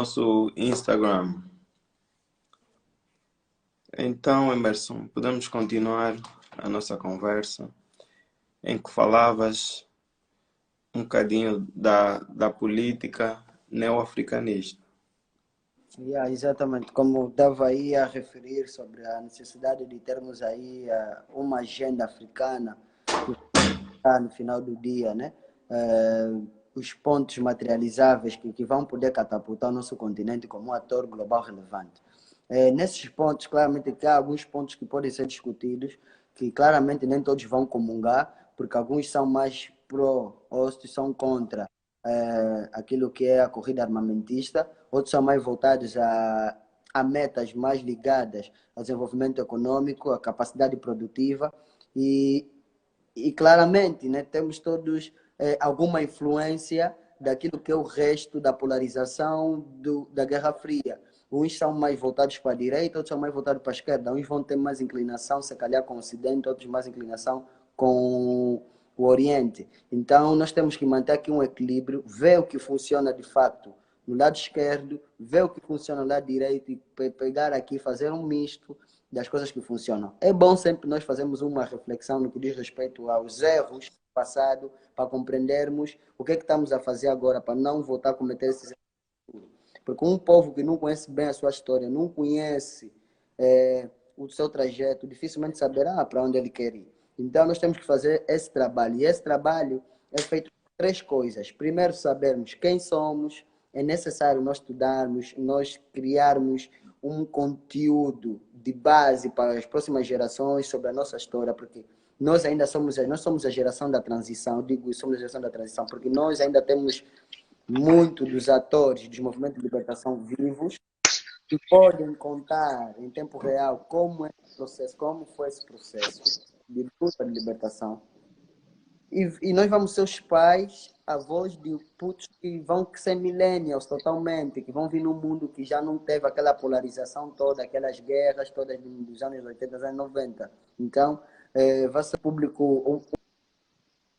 nosso Instagram. Então, Emerson, podemos continuar a nossa conversa em que falavas um bocadinho da política neo-africanista. Exatamente, como estava aí a referir sobre a necessidade de termos aí uma agenda africana que está no final do dia, né? Os pontos materializáveis que vão poder catapultar o nosso continente como um ator global relevante. Nesses pontos, claramente, que há alguns pontos que podem ser discutidos, que claramente nem todos vão comungar, porque alguns são mais pró, outros são contra aquilo que é a corrida armamentista, outros são mais voltados a metas mais ligadas ao desenvolvimento econômico, à capacidade produtiva e, e claramente, né, temos todos alguma influência daquilo que é o resto da polarização da Guerra Fria. Uns são mais voltados para a direita, outros são mais voltados para a esquerda. Uns vão ter mais inclinação, se calhar, com o Ocidente, outros mais inclinação com o Oriente. Então, nós temos que manter aqui um equilíbrio, ver o que funciona de fato no lado esquerdo, ver o que funciona no lado direito e pegar aqui, fazer um misto das coisas que funcionam. É bom sempre nós fazermos uma reflexão no que diz respeito aos erros do passado, para compreendermos o que é que estamos a fazer agora, para não voltar a cometer esses erros. Porque um povo que não conhece bem a sua história, não conhece o seu trajeto, dificilmente saberá para onde ele quer ir. Então, nós temos que fazer esse trabalho. E esse trabalho é feito por três coisas. Primeiro, sabermos quem somos. É necessário nós estudarmos, nós criarmos um conteúdo de base para as próximas gerações sobre a nossa história, porque nós somos a geração da transição. Eu digo somos a geração da transição, porque nós ainda temos muito dos atores dos movimentos de libertação vivos que podem contar em tempo real como é esse processo, como foi esse processo de luta de libertação. E nós vamos ser os pais, avós de putos que vão ser millennials totalmente, que vão vir num mundo que já não teve aquela polarização toda, aquelas guerras todas dos anos 80, anos 90. Então, vai ser público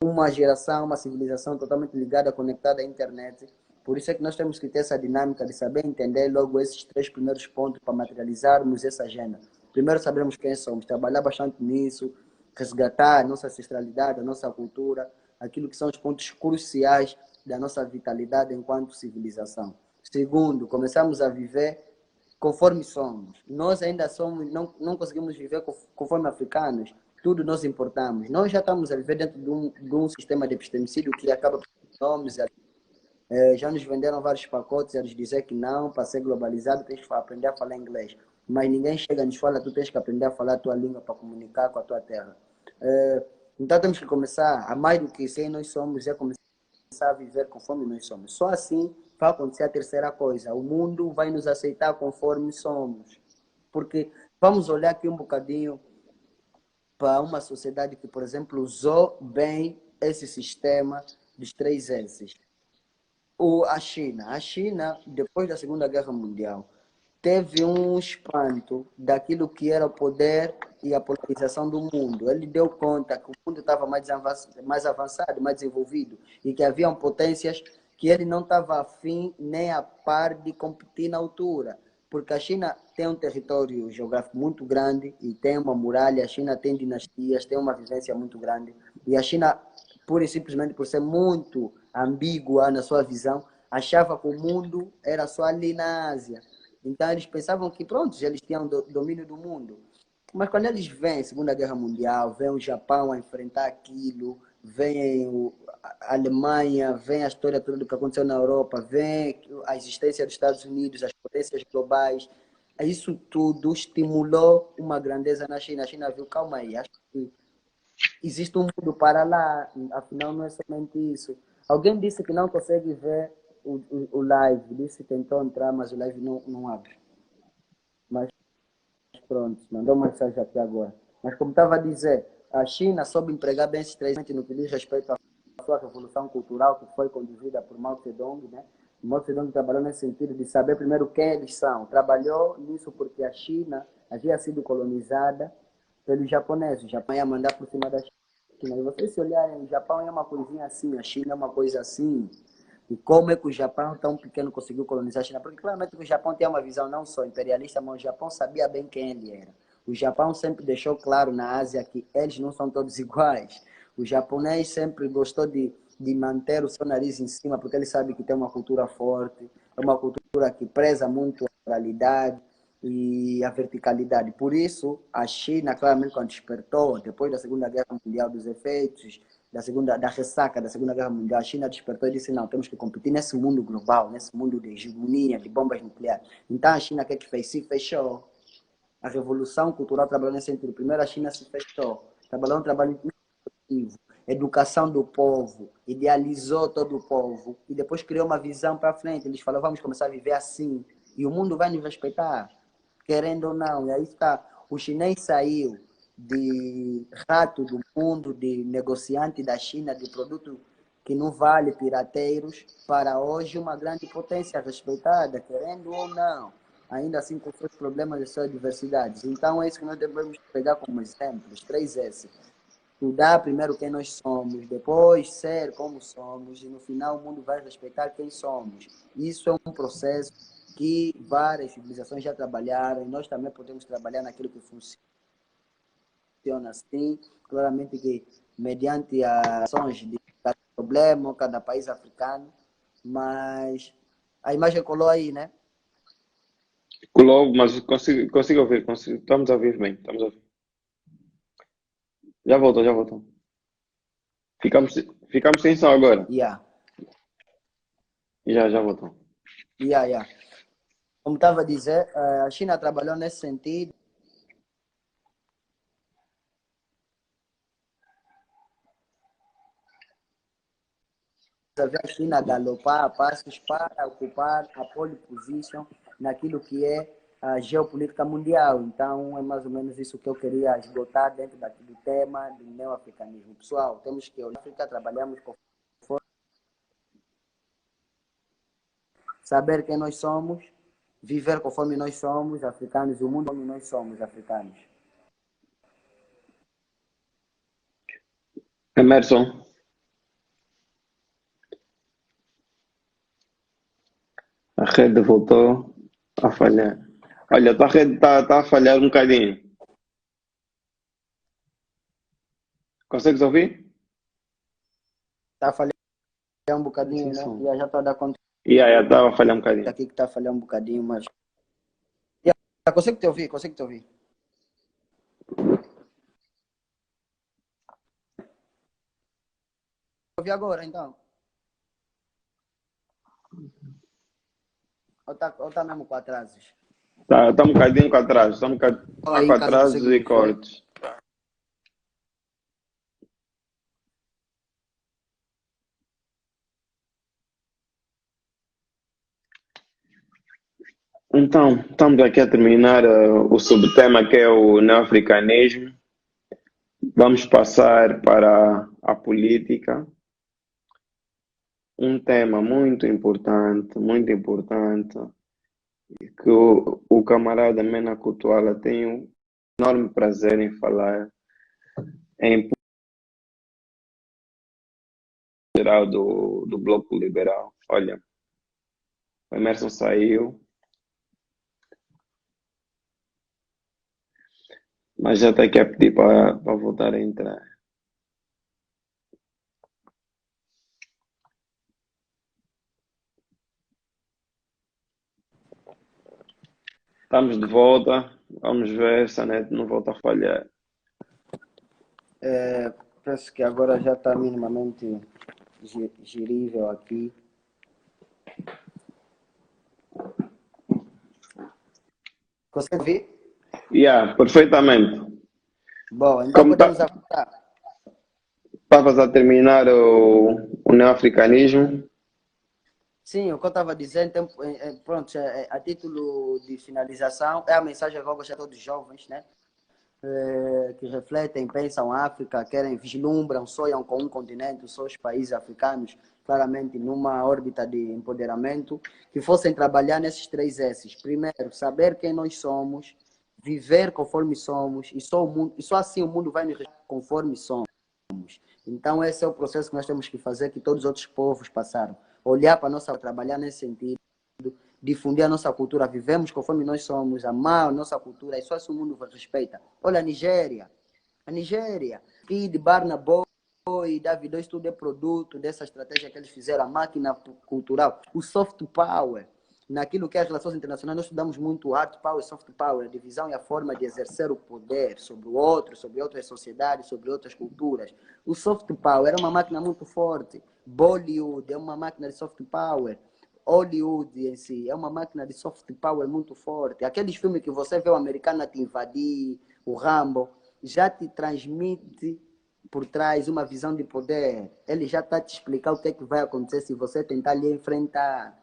uma geração, uma civilização totalmente ligada, conectada à internet. Por isso é que nós temos que ter essa dinâmica de saber entender logo esses três primeiros pontos para materializarmos essa agenda. Primeiro, sabermos quem somos, trabalhar bastante nisso, resgatar a nossa ancestralidade, a nossa cultura, aquilo que são os pontos cruciais da nossa vitalidade enquanto civilização. Segundo, começamos a viver conforme somos. Nós ainda somos, não conseguimos viver conforme africanos. Tudo nós importamos. Nós já estamos a viver dentro de um sistema de epistemicídio que acaba por nomes. Já nos venderam vários pacotes, eles dizer que não, para ser globalizado tens que aprender a falar inglês. Mas ninguém chega e nos fala, tu tens que aprender a falar a tua língua para comunicar com a tua terra. Então temos que começar, a mais do que ser nós somos, é começar a viver conforme nós somos. Só assim vai acontecer a terceira coisa. O mundo vai nos aceitar conforme somos. Porque vamos olhar aqui um bocadinho para uma sociedade que, por exemplo, usou bem esse sistema dos três S's. A China, depois da Segunda Guerra Mundial, teve um espanto daquilo que era o poder e a polarização do mundo. Ele deu conta que o mundo estava mais avançado, mais desenvolvido, e que haviam potências que ele não estava afim nem a par de competir na altura. Porque a China tem um território geográfico muito grande e tem uma muralha, a China tem dinastias, tem uma vivência muito grande. E a China, pura e simplesmente por ser muito ambígua na sua visão, achava que o mundo era só ali na Ásia. Então eles pensavam que, pronto, eles tinham domínio do mundo. Mas quando eles veem a Segunda Guerra Mundial, veem o Japão a enfrentar aquilo, veem a Alemanha, veem a história toda do que aconteceu na Europa, veem a existência dos Estados Unidos, as potências globais, isso tudo estimulou uma grandeza na China. A China viu, calma aí, acho que existe um mundo para lá, afinal não é somente isso. Alguém disse que não consegue ver o live, disse que tentou entrar, mas o live não abre. Mas pronto, mandou uma mensagem aqui agora. Mas como estava a dizer, a China soube empregar bem esses três no que diz respeito à sua revolução cultural, que foi conduzida por Mao Zedong, né? Mao Zedong trabalhou nesse sentido de saber primeiro quem eles são. Trabalhou nisso porque a China havia sido colonizada pelos japoneses. O Japão ia mandar por cima da China. E vocês se olharem, o Japão é uma coisinha assim, a China é uma coisa assim. E como é que o Japão, tão pequeno, conseguiu colonizar a China? Porque claramente o Japão tem uma visão não só imperialista, mas o Japão sabia bem quem ele era. O Japão sempre deixou claro na Ásia que eles não são todos iguais. O japonês sempre gostou de manter o seu nariz em cima, porque ele sabe que tem uma cultura forte, é uma cultura que preza muito a oralidade e a verticalidade. Por isso, a China, claramente, quando despertou, depois da Segunda Guerra Mundial, dos efeitos da ressaca da Segunda Guerra Mundial, a China despertou e disse, não, temos que competir nesse mundo global, nesse mundo de hegemonia, de bombas nucleares. Então, a China, o que fez? Se fechou. A revolução cultural trabalhou nesse sentido. Primeiro, a China se fechou. Trabalhou um trabalho inclusivo, educação do povo, idealizou todo o povo e depois criou uma visão para frente. Eles falaram, vamos começar a viver assim e o mundo vai nos respeitar, querendo ou não. E aí está, o chinês saiu de rato do mundo, de negociante da China, de produto que não vale, pirateiros, para hoje uma grande potência respeitada, querendo ou não, ainda assim com seus problemas e suas diversidades. Então é isso que nós devemos pegar como exemplo, os 3S. Estudar primeiro quem nós somos, depois ser como somos, e no final o mundo vai respeitar quem somos. Isso é um processo que várias civilizações já trabalharam, e nós também podemos trabalhar naquilo que funciona assim, claramente que mediante as ações de cada problema, cada país africano, mas a imagem colou aí, né? Colou, mas consigo ouvir, estamos a ouvir bem, estamos a ouvir. Já voltou, já voltou. Ficamos, ficamos sem som agora. Yeah, Já voltou. yeah. Como estava a dizer, a China trabalhou nesse sentido. Ver a China galopar a passos para ocupar a pole position naquilo que é a geopolítica mundial. Então, é mais ou menos isso que eu queria esgotar dentro do tema do neo-africanismo. Pessoal, temos que olhar a África, trabalhamos com saber quem nós somos, viver conforme nós somos africanos, o mundo como nós somos africanos. Emerson, a rede voltou a falhar. Olha, a rede está a falhar um bocadinho. Consegues ouvir? Está a falhar um Sem bocadinho, né? som. E já estou a dar conta Estava a falhar um bocadinho. aqui que está a falhar um bocadinho, mas... Yeah, consigo te ouvir, consigo te ouvir. Ouvir agora, então. Ou tá mesmo com atrasos? Está um bocadinho com atraso, está Aí com em casa atrasos consegue e me ver? cortes. Então, estamos aqui a terminar o subtema que é o neoafricanismo. Vamos passar para a política. Um tema muito importante, que o camarada Mena Kutuala tem um enorme prazer em falar, em geral do Bloco Liberal. Olha, o Emerson saiu, mas já está aqui a pedir para voltar a entrar. Estamos de volta, vamos ver se a net não volta a falhar. Penso que agora já está minimamente girível aqui. Consegue ouvir? Perfeitamente. Bom, então Como podemos avançar. estavas a terminar o neoafricanismo, Sim, o que eu estava dizendo, então, pronto, a título de finalização, é a mensagem que eu gosto a todos os jovens, né? Que refletem, pensam África, querem, vislumbram, sonham com um continente, só os países africanos, claramente numa órbita de empoderamento, que fossem trabalhar nesses 3 S's. Primeiro, saber quem nós somos, viver conforme somos, e só assim o mundo vai nos respeitar conforme somos. Então, esse é o processo que nós temos que fazer, que todos os outros povos passaram. olhar para a nossa, trabalhar nesse sentido, difundir a nossa cultura, vivemos conforme nós somos, amar a nossa cultura, e só assim o mundo respeita. Olha a Nigéria, Kid, Burna Boy, Davido, isso tudo é produto dessa estratégia que eles fizeram, a máquina cultural, o soft power, naquilo que é as relações internacionais, nós estudamos muito hard power e soft power, a divisão e a forma de exercer o poder sobre o outro, sobre outras sociedades, sobre outras culturas. O soft power é uma máquina muito forte. Bollywood é uma máquina de soft power. Hollywood em si é uma máquina de soft power muito forte. Aqueles filmes que você vê o americano te invadir, o Rambo, já te transmite por trás uma visão de poder. Ele já está te explicar o que é que vai acontecer se você tentar lhe enfrentar.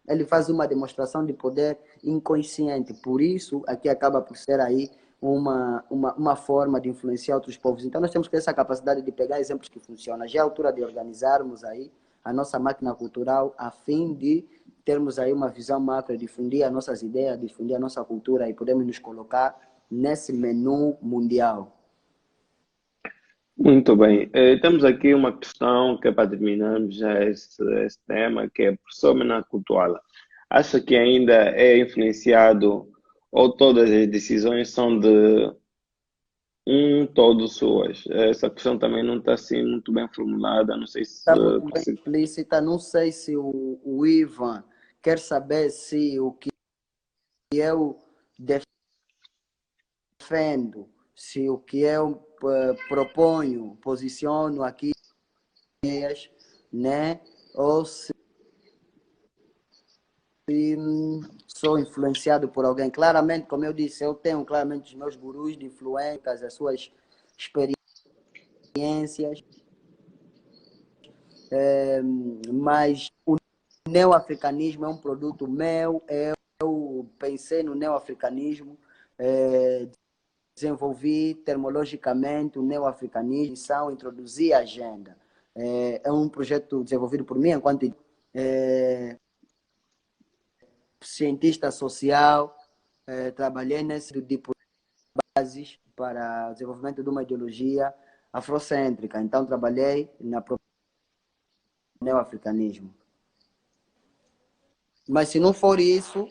Ele faz uma demonstração de poder inconsciente. Por isso, aqui acaba por ser aí uma forma de influenciar outros povos. Então, nós temos que ter essa capacidade de pegar exemplos que funcionam. Já é a altura de organizarmos aí a nossa máquina cultural a fim de termos aí uma visão macro, difundir as nossas ideias, difundir a nossa cultura e podemos nos colocar nesse menu mundial. Muito bem. Temos aqui uma questão que é para terminarmos já esse tema, que é professor Menacutuala. Acha que ainda é influenciado ou todas as decisões são de todos suas? Essa questão também não está assim muito bem formulada, não sei se Está muito bem consigo. explícita. Não sei se o Ivan quer saber se o que eu defendo, se o que eu proponho, posiciono aqui, né? Ou se sou influenciado por alguém. Claramente, como eu disse, eu tenho claramente os meus gurus de influências, as suas experiências, mas o neoafricanismo é um produto meu, eu pensei no neoafricanismo, desenvolvi termologicamente o neoafricanismo, introduzi a agenda. É um projeto desenvolvido por mim enquanto cientista social, trabalhei nesse tipo de bases para o desenvolvimento de uma ideologia afrocêntrica. Então, trabalhei na neoafricanismo. Mas se não for isso,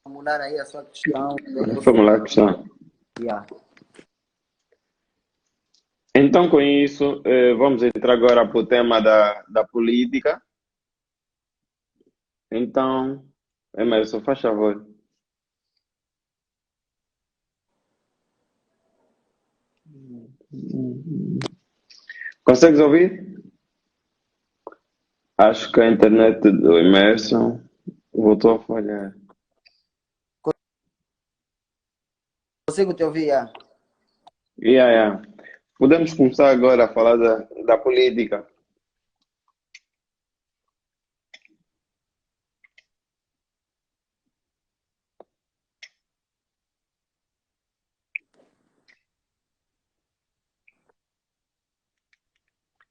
formular aí a sua questão. Formular a questão. Yeah. Então, com isso, vamos entrar agora para o tema da política. Então, Emerson, faz favor. Consegues ouvir? Acho que a internet do Emerson voltou a falhar. Consigo te ouvir? Yeah. Yeah, yeah. Podemos começar agora a falar da política.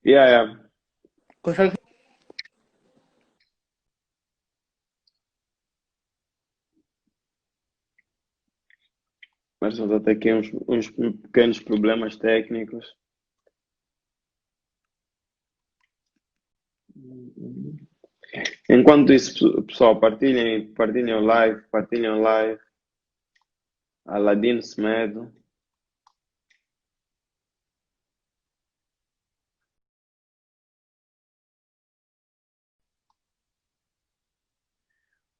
Yeah, yeah. Consegue? Emerson está a ter aqui uns pequenos problemas técnicos. Enquanto isso, pessoal, partilhem o live. Aladino Semedo.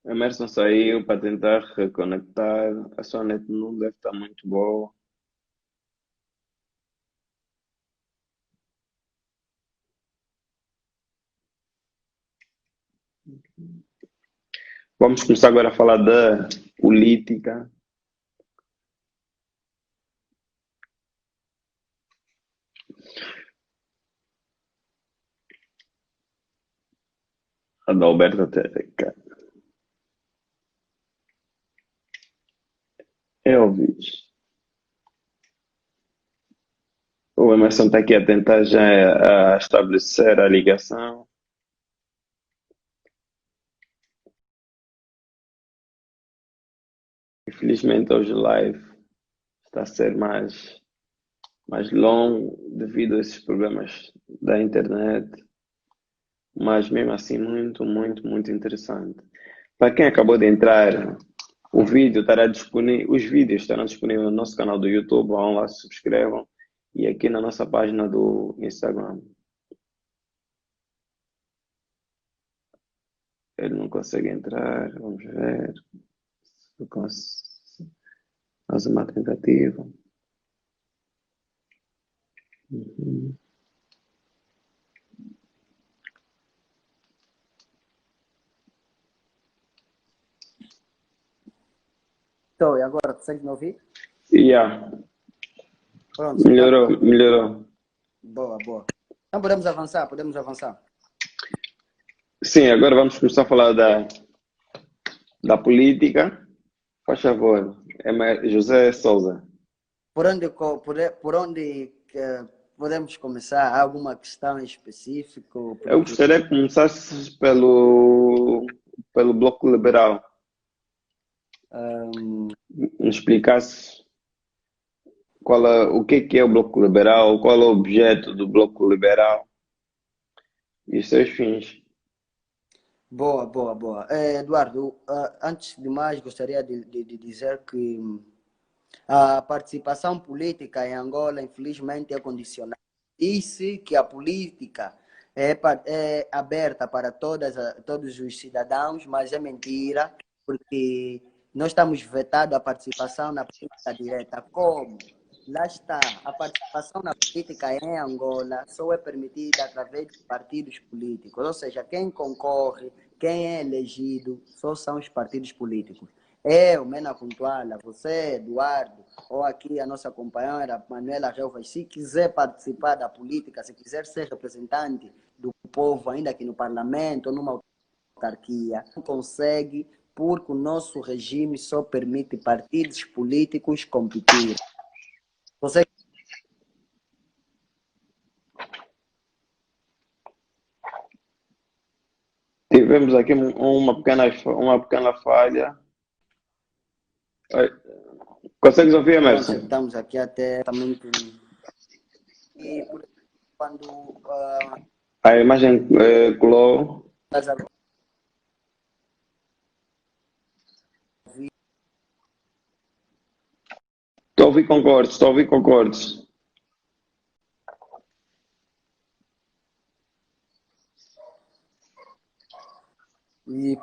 Emerson saiu para tentar reconectar. A sua net não deve estar muito boa. Vamos começar agora a falar da política. Adalberto Terreca. Elvis. O Emerson está aqui a tentar já estabelecer a ligação. Infelizmente hoje o live está a ser mais longo devido a esses problemas da internet. mas mesmo assim muito, muito, muito interessante. Para quem acabou de entrar, o vídeo estará disponível, os vídeos estarão disponíveis no nosso canal do YouTube, vão lá, se subscrevam, e aqui na nossa página do Instagram. Ele não consegue entrar, vamos ver. Faz uma tentativa. Uhum. Então, e agora, consegue me ouvir? Yeah, Pronto, então, melhorou, melhorou. boa, boa. Então podemos avançar, podemos avançar. Sim, agora vamos começar a falar da política. Faz favor, José Souza. Por onde podemos começar? Há alguma questão em específico? Eu Porque gostaria que começasses pelo Bloco Liberal. Me explicasses o que é o Bloco Liberal, qual é o objeto do Bloco Liberal e os seus fins. boa, boa, boa. Eduardo, antes de mais, gostaria de dizer que a participação política em Angola, infelizmente, é condicionada. Disse que a política é aberta para todos os cidadãos, mas é mentira, porque nós estamos vetados a participação na política direta. Como? Lá está, a participação na política em Angola só é permitida através de partidos políticos, ou seja, quem concorre, quem é elegido, só são os partidos políticos. Eu, Mena Puntuala, você, Eduardo, ou aqui a nossa companheira Manuela Relvas, se quiser participar da política, se quiser ser representante do povo, ainda aqui no parlamento ou numa autarquia, não consegue, porque o nosso regime só permite partidos políticos competir. Você Tivemos aqui uma pequena falha. Oi, consegues ouvir, pronto, Emerson? estamos aqui até também e quando A imagem colou. estás a Estou a ouvir concordes. e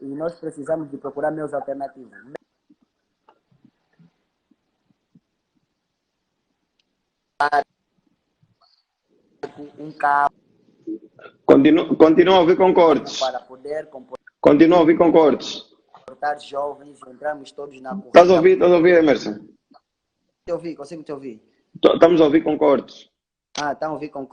nós precisamos de procurar meios alternativos. Um carro Continua a ouvir concordes. para poder Continua a ouvir concordes. comportar jovens, entramos todos na Estás a corrida. ouvir? Estás a ouvir, Emerson? Te ouvir, consigo te ouvir. Estamos a ouvir concordes. Estão a ouvir com.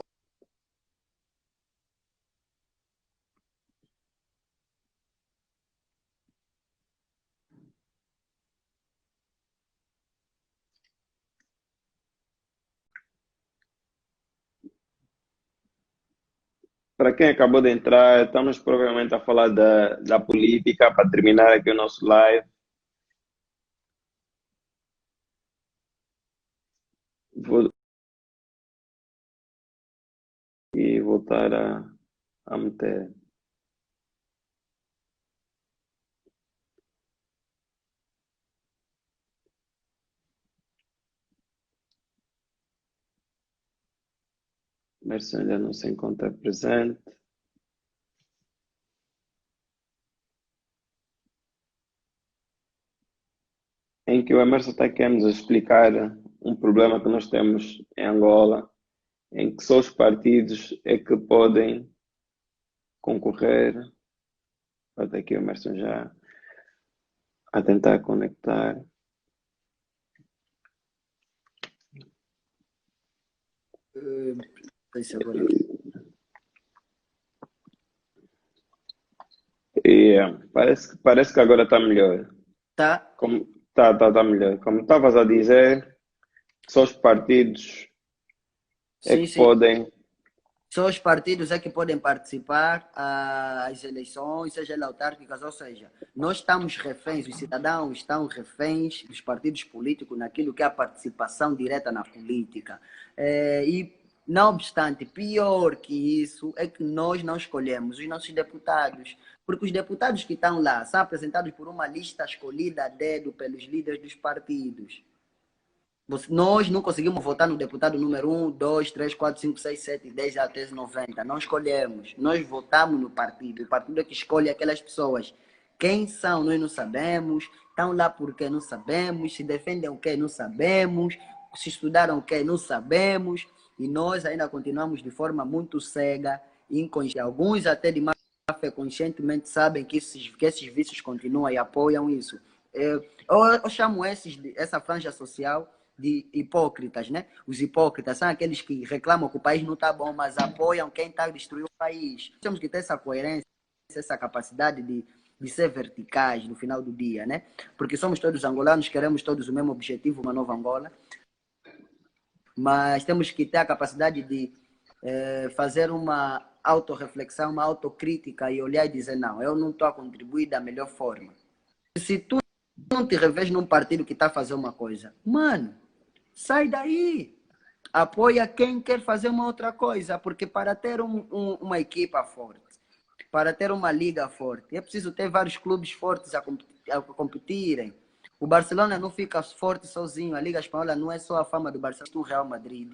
Para quem acabou de entrar, estamos provavelmente a falar da política para terminar aqui o nosso live. Vou e voltar a meter. Emerson ainda não se encontra presente. Em que o Emerson está querendo nos explicar um problema que nós temos em Angola, em que só os partidos é que podem concorrer. Até aqui o Emerson já a tentar conectar. Isso agora. E parece que agora está melhor. Tá? Tá melhor. Como estavas a dizer, só os partidos é Sim, que sim. podem. Só os partidos é que podem participar às eleições, seja ela autárquicas, ou seja, nós estamos reféns, os cidadãos estão reféns dos partidos políticos naquilo que é a participação direta na política. E Não obstante, pior que isso é que nós não escolhemos os nossos deputados, porque os deputados que estão lá são apresentados por uma lista escolhida a dedo pelos líderes dos partidos. Nós não conseguimos votar no deputado número 1, 2, 3, 4, 5, 6, 7, 10 até 90. Não escolhemos. Nós votamos no partido. O partido é que escolhe aquelas pessoas. Quem são, nós não sabemos. Estão lá porque não sabemos. Se defendem o que, não sabemos. Se estudaram o que, não sabemos. E nós ainda continuamos de forma muito cega, inconsciente. Alguns até de má fé conscientemente sabem que esses vícios continuam e apoiam isso. Eu chamo essa franja social de hipócritas, né? Os hipócritas são aqueles que reclamam que o país não está bom, mas apoiam quem está destruindo o país. Temos que ter essa coerência, essa capacidade de ser verticais no final do dia, né? Porque somos todos angolanos, queremos todos o mesmo objetivo, uma nova Angola, mas temos que ter a capacidade de fazer uma autorreflexão, uma autocrítica e olhar e dizer, não, eu não estou a contribuir da melhor forma. Se tu não te revês num partido que está a fazer uma coisa, mano, sai daí. Apoia quem quer fazer uma outra coisa, porque para ter uma equipa forte, para ter uma liga forte, é preciso ter vários clubes fortes a competirem. O Barcelona não fica forte sozinho, a Liga Espanhola não é só a fama do Barcelona, existe um Real Madrid,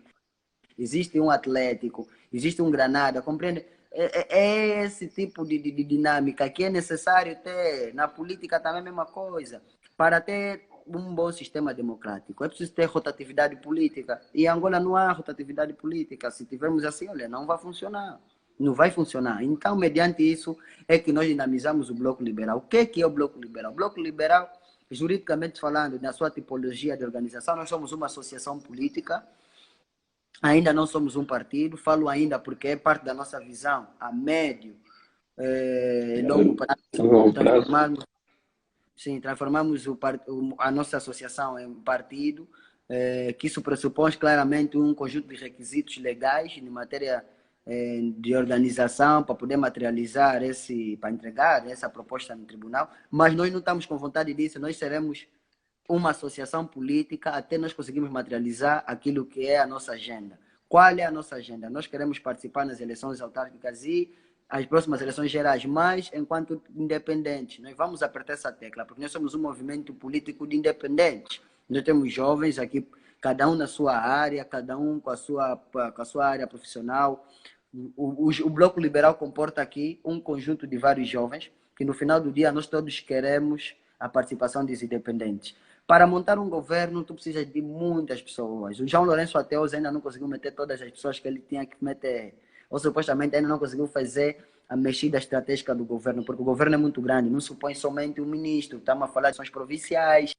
existe um Atlético, existe um Granada, compreende? É esse tipo de dinâmica que é necessário ter. Na política também é a mesma coisa. Para ter um bom sistema democrático, é preciso ter rotatividade política. E em Angola não há rotatividade política. Se tivermos assim, olha, não vai funcionar. Não vai funcionar. Então, mediante isso, é que nós dinamizamos o Bloco Liberal. O que é o Bloco Liberal? O Bloco Liberal, juridicamente falando, na sua tipologia de organização, nós somos uma associação política. Ainda não somos um partido, falo ainda porque é parte da nossa visão a médio e longo prazo, Longo prazo. transformarmos, sim, transformarmos a nossa associação em um partido, que isso pressupõe claramente um conjunto de requisitos legais em matéria de organização para poder materializar para entregar essa proposta no tribunal, mas nós não estamos com vontade disso, nós seremos uma associação política até nós conseguirmos materializar aquilo que é a nossa agenda. Qual é a nossa agenda? Nós queremos participar nas eleições autárquicas e as próximas eleições gerais, mas enquanto independentes. Nós vamos apertar essa tecla, porque nós somos um movimento político de independentes. Nós temos jovens aqui, cada um na sua área, cada um com a sua área profissional. O Bloco Liberal comporta aqui um conjunto de vários jovens que no final do dia nós todos queremos a participação dos independentes. Para montar um governo, tu precisas de muitas pessoas. O João Lourenço até hoje ainda não conseguiu meter todas as pessoas que ele tinha que meter. Ou supostamente ainda não conseguiu fazer a mexida estratégica do governo, porque o governo é muito grande, não supõe somente um ministro. Estamos a falar de ações provinciais,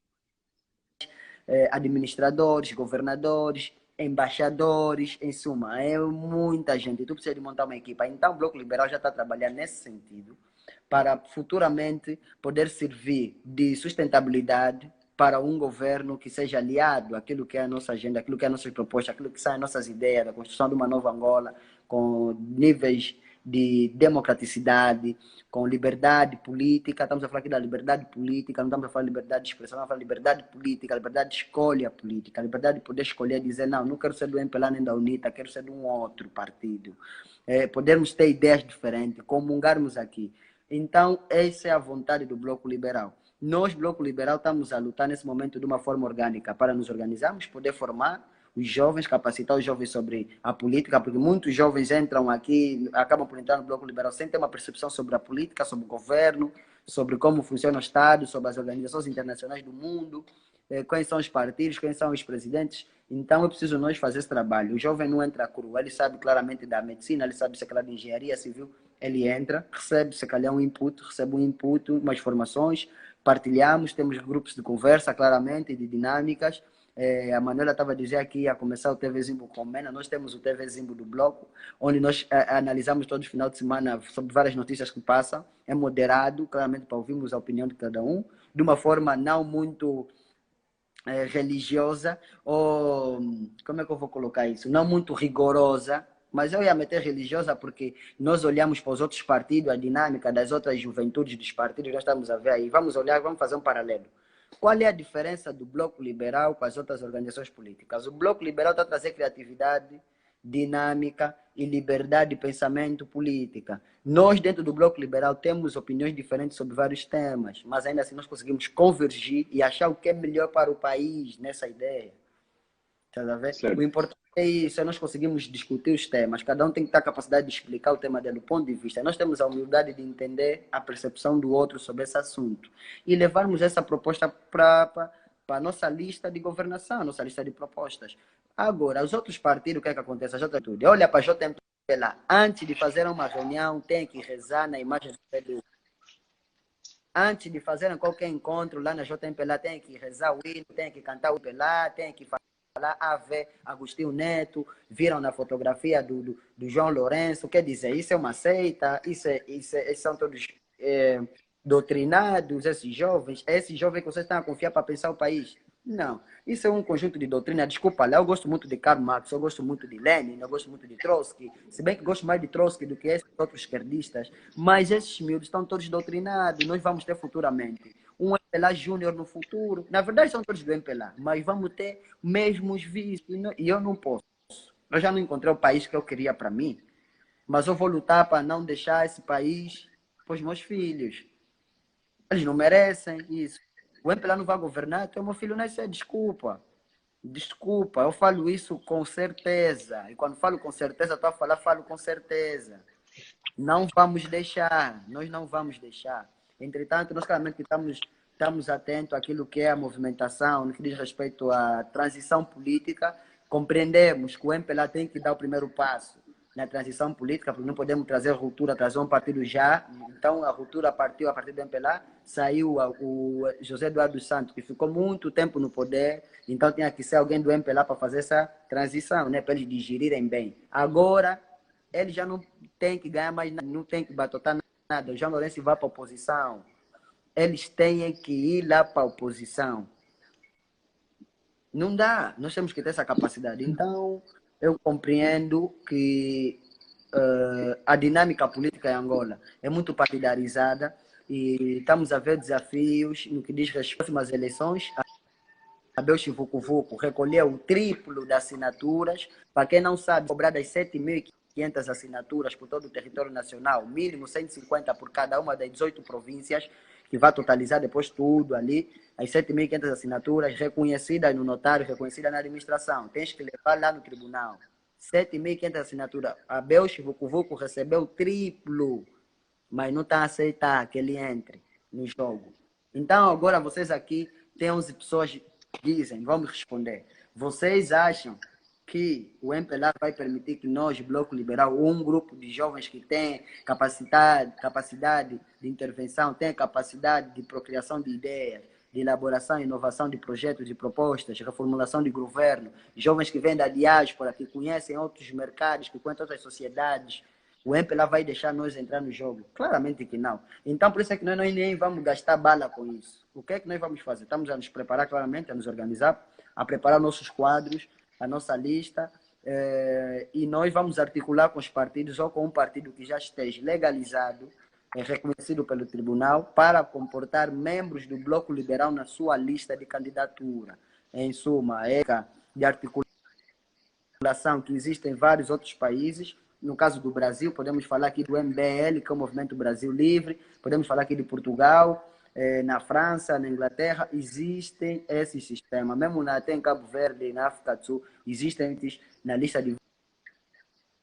administradores, governadores, embaixadores, em suma, é muita gente. Tu precisa de montar uma equipa. Então, o Bloco Liberal já está trabalhando nesse sentido, para futuramente poder servir de sustentabilidade para um governo que seja aliado àquilo que é a nossa agenda, àquilo que é a nossa proposta, àquilo que são as nossas ideias da construção de uma nova Angola, com níveis de democraticidade, com liberdade política. Estamos a falar aqui da liberdade política, não estamos a falar de liberdade de expressão, estamos a falar de liberdade política, liberdade de escolha política, liberdade de poder escolher, dizer, não, não quero ser do MPLA nem da UNITA, quero ser de um outro partido. Podermos ter ideias diferentes, comungarmos aqui. Então, essa é a vontade do Bloco Liberal. Nós, Bloco Liberal, estamos a lutar nesse momento de uma forma orgânica para nos organizarmos, poder formar os jovens, capacitar os jovens sobre a política, porque muitos jovens entram aqui, acabam por entrar no Bloco Liberal sem ter uma percepção sobre a política, sobre o governo, sobre como funciona o Estado, sobre as organizações internacionais do mundo, quais são os partidos, quem são os presidentes. Então é preciso nós fazer esse trabalho. O jovem não entra cru, ele sabe claramente da medicina, ele sabe se é de engenharia civil, ele entra, recebe se calhar recebe um input, umas formações, partilhamos, temos grupos de conversa claramente, de dinâmicas. A Manuela estava a dizer aqui, ia começar o TV Zimbo com Mena, nós temos o TV Zimbo do Bloco, onde nós analisamos todos os final de semana sobre várias notícias que passam, é moderado, claramente para ouvirmos a opinião de cada um, de uma forma não muito religiosa, ou como é que eu vou colocar isso? Não muito rigorosa, mas eu ia meter religiosa porque nós olhamos para os outros partidos, a dinâmica das outras juventudes dos partidos, nós estamos a ver aí, vamos olhar, vamos fazer um paralelo. Qual é a diferença do Bloco Liberal com as outras organizações políticas? O Bloco Liberal está a trazer criatividade, dinâmica e liberdade de pensamento política. Nós, dentro do Bloco Liberal, temos opiniões diferentes sobre vários temas, mas ainda assim nós conseguimos convergir e achar o que é melhor para o país nessa ideia. Tá a ver? O Certo. importante é isso, é nós conseguimos discutir os temas. Cada um tem que ter a capacidade de explicar o tema dele, do ponto de vista. Nós temos a humildade de entender a percepção do outro sobre esse assunto e levarmos essa proposta para a nossa lista de governação, a nossa lista de propostas. Agora, os outros partidos, o que é que acontece? A JTUD, olha para a JMP lá, antes de fazer uma reunião, tem que rezar na imagem do PDU. Antes de fazer qualquer encontro lá na JMP lá, tem que rezar o hino, tem que cantar o hino lá, tem que falar Ave Agostinho Neto, viram na fotografia do João Lourenço, quer dizer, isso é uma seita, são todos doutrinados, esses jovens que vocês estão a confiar para pensar o país. Não, isso é um conjunto de doutrina. Desculpa, lá eu gosto muito de Karl Marx, eu gosto muito de Lenin, eu gosto muito de Trotsky, se bem que gosto mais de Trotsky do que esses outros esquerdistas, mas esses miúdos estão todos doutrinados, nós vamos ter futuramente um MPLA Júnior no futuro, na verdade são todos do MPLA, mas vamos ter mesmos vícios, e eu não posso. Eu já não encontrei o país que eu queria para mim, mas eu vou lutar para não deixar esse país para os meus filhos. Eles não merecem isso. O MPLA não vai governar, então meu filho nasceu, desculpa. Desculpa, eu falo isso com certeza. E quando falo com certeza, estou a falar, falo com certeza. Não vamos deixar, nós não vamos deixar. Entretanto, nós claramente estamos atentos àquilo que é a movimentação, no que diz respeito à transição política. Compreendemos que o MPLA tem que dar o primeiro passo na transição política, porque não podemos trazer ruptura, trazer um partido já. Então, a ruptura partiu a partir do MPLA, saiu o José Eduardo Santos, que ficou muito tempo no poder, então tinha que ser alguém do MPLA para fazer essa transição, né, para eles digerirem bem. Agora, ele já não tem que ganhar mais nada, não tem que batotar nada. O João Lourenço vai para a oposição. Eles têm que ir lá para a oposição. Não dá, nós temos que ter essa capacidade. Então, eu compreendo que a dinâmica política em Angola é muito partidarizada e estamos a ver desafios no que diz respeito às eleições. Abel Chivucuvuco recolheu o triplo de assinaturas. Para quem não sabe, cobradas 7.500 assinaturas por todo o território nacional, mínimo 150 por cada uma das 18 províncias, que vai totalizar depois tudo ali, as 7.500 assinaturas reconhecidas no notário, reconhecidas na administração. Tens que levar lá no tribunal. 7.500 assinaturas. Abel Chivucuvuco recebeu o triplo, mas não está a aceitar que ele entre no jogo. Então, agora vocês aqui têm 11 pessoas dizem, vamos responder. Vocês acham que o MPLA vai permitir que nós, Bloco Liberal, um grupo de jovens que tem capacidade de intervenção, tem capacidade de procriação de ideias, de elaboração e inovação de projetos e propostas, reformulação de governo, jovens que vêm da diáspora, que conhecem outros mercados, que conhecem outras sociedades, o MPLA vai deixar nós entrar no jogo? Claramente que não. Então, por isso é que nós nem vamos gastar bala com isso. O que é que nós vamos fazer? Estamos a nos preparar claramente, a nos organizar, a preparar nossos quadros, a nossa lista, e nós vamos articular com os partidos ou com um partido que já esteja legalizado, reconhecido pelo tribunal, para comportar membros do Bloco Liberal na sua lista de candidatura. Em suma, é de articulação que existe em vários outros países. No caso do Brasil, podemos falar aqui do MBL, que é o Movimento Brasil Livre, podemos falar aqui de Portugal, na França, na Inglaterra, existem esses sistemas. Mesmo até em Cabo Verde, na África do Sul, existem na lista de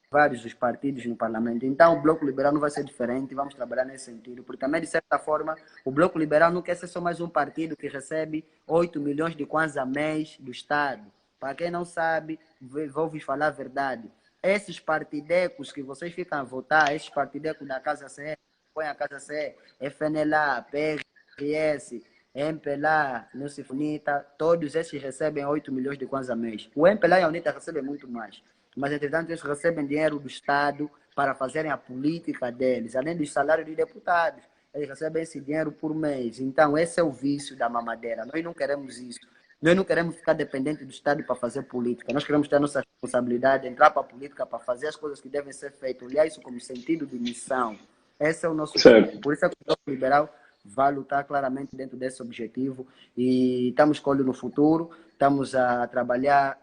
vários dos partidos no parlamento. Então, o Bloco Liberal não vai ser diferente, vamos trabalhar nesse sentido, porque também, de certa forma, o Bloco Liberal não quer ser só mais um partido que recebe 8 milhões de kwanza mês do Estado. Para quem não sabe, vou vos falar a verdade. Esses partidecos que vocês ficam a votar, esses partidecos da Casa CE, põe a Casa CE, FNLA, PRS, MPLA, Nucifunita, todos esses recebem 8 milhões de kwanza mês. O MPLA e a UNITA recebem muito mais. Mas, entretanto, eles recebem dinheiro do Estado para fazerem a política deles, além dos salários de deputados. Eles recebem esse dinheiro por mês. Então, esse é o vício da mamadeira. Nós não queremos isso. Nós não queremos ficar dependentes do Estado para fazer política. Nós queremos ter a nossa responsabilidade, entrar para a política para fazer as coisas que devem ser feitas, olhar isso como sentido de missão. Esse é o nosso foco. Por isso é que o Bloco Liberal vai lutar claramente dentro desse objetivo e estamos com olho no futuro, estamos a trabalhar